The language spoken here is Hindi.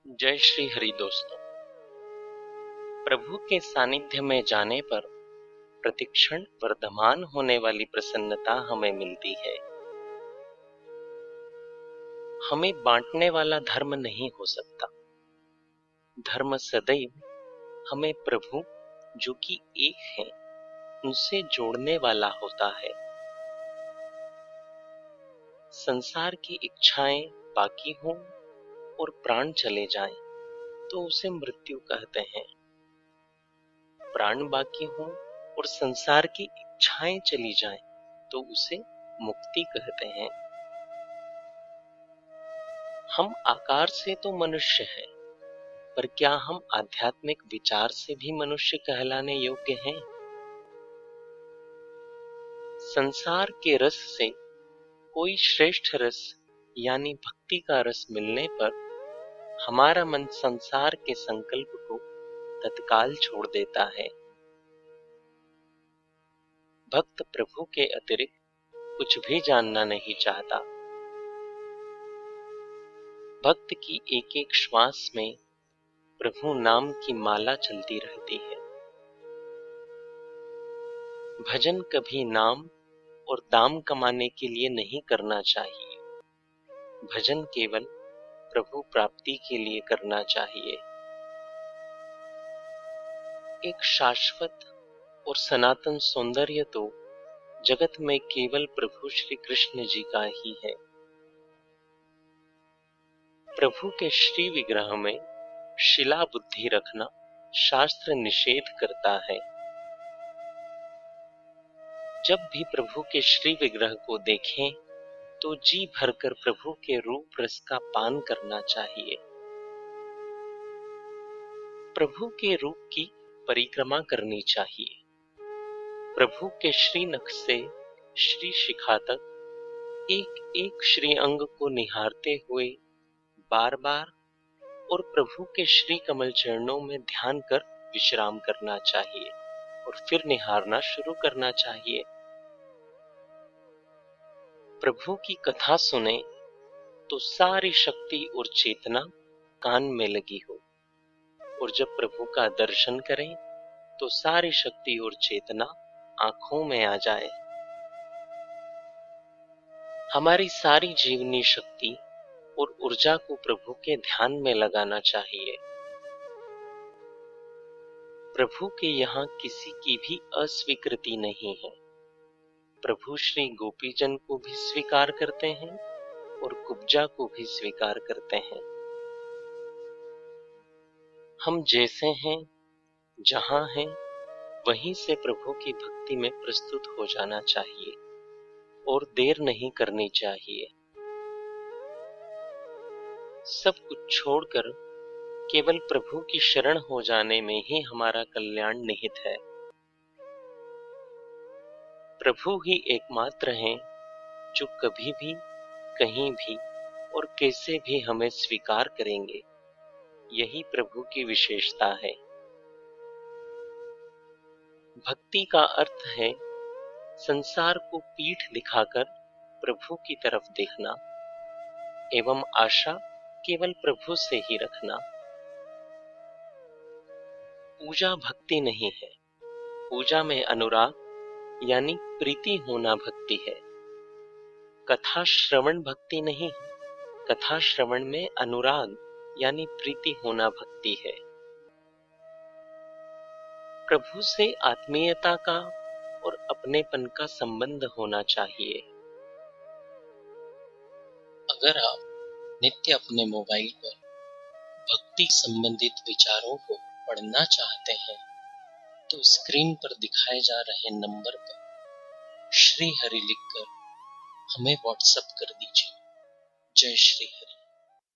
जय श्री हरि दोस्तों। प्रभु के सानिध्य में जाने पर प्रतिक्षण वर्धमान होने वाली प्रसन्नता हमें मिलती है। हमें बांटने वाला धर्म नहीं हो सकता। धर्म सदैव हमें प्रभु जो कि एक है उनसे जोड़ने वाला होता है। संसार की इच्छाएं बाकी हों और प्राण चले जाएं तो उसे मृत्यु कहते हैं। प्राण बाकी हों और संसार की इच्छाएं चली जाएं तो उसे मुक्ति कहते हैं। हम आकार से तो मनुष्य हैं, पर क्या हम आध्यात्मिक विचार से भी मनुष्य कहलाने योग्य हैं? संसार के रस से कोई श्रेष्ठ रस यानी भक्ति का रस मिलने पर हमारा मन संसार के संकल्प को तत्काल छोड़ देता है। भक्त प्रभु के अतिरिक्त कुछ भी जानना नहीं चाहता। भक्त की एक एक श्वास में प्रभु नाम की माला चलती रहती है। भजन कभी नाम और दाम कमाने के लिए नहीं करना चाहिए। भजन केवल प्रभु प्राप्ति के लिए करना चाहिए। एक शाश्वत और सनातन सौंदर्य तो जगत में केवल प्रभु श्री कृष्ण जी का ही है। प्रभु के श्री विग्रह में शिला बुद्धि रखना शास्त्र निषेध करता है। जब भी प्रभु के श्री विग्रह को देखें तो जी भरकर प्रभु के रूप रस का पान करना चाहिए। प्रभु के रूप की परिक्रमा करनी चाहिए। प्रभु के श्री नख से श्री शिखा तक एक एक श्री अंग को निहारते हुए बार बार और प्रभु के श्री कमल चरणों में ध्यान कर विश्राम करना चाहिए और फिर निहारना शुरू करना चाहिए। प्रभु की कथा सुने तो सारी शक्ति और चेतना कान में लगी हो, और जब प्रभु का दर्शन करें तो सारी शक्ति और चेतना आंखों में आ जाए। हमारी सारी जीवनी शक्ति और ऊर्जा को प्रभु के ध्यान में लगाना चाहिए। प्रभु के यहाँ किसी की भी अस्वीकृति नहीं है। प्रभु श्री गोपीजन को भी स्वीकार करते हैं और कुब्जा को भी स्वीकार करते हैं। हम जैसे हैं, जहां हैं, वहीं से प्रभु की भक्ति में प्रस्तुत हो जाना चाहिए और देर नहीं करनी चाहिए। सब कुछ छोड़कर केवल प्रभु की शरण हो जाने में ही हमारा कल्याण निहित है। प्रभु ही एकमात्र हैं जो कभी भी, कहीं भी और कैसे भी हमें स्वीकार करेंगे। यही प्रभु की विशेषता है। भक्ति का अर्थ है संसार को पीठ दिखाकर प्रभु की तरफ देखना एवं आशा केवल प्रभु से ही रखना। पूजा भक्ति नहीं है। पूजा में अनुराग यानी प्रीति होना भक्ति है। कथा श्रवण भक्ति नहीं है। कथा श्रवण में अनुराग यानी प्रीति होना भक्ति है। प्रभु से आत्मीयता का और अपनेपन का संबंध होना चाहिए। अगर आप नित्य अपने मोबाइल पर भक्ति संबंधित विचारों को पढ़ना चाहते हैं तो स्क्रीन पर दिखाए जा रहे नंबर पर श्री हरि लिखकर हमें व्हाट्सएप कर दीजिए। जय श्री हरि।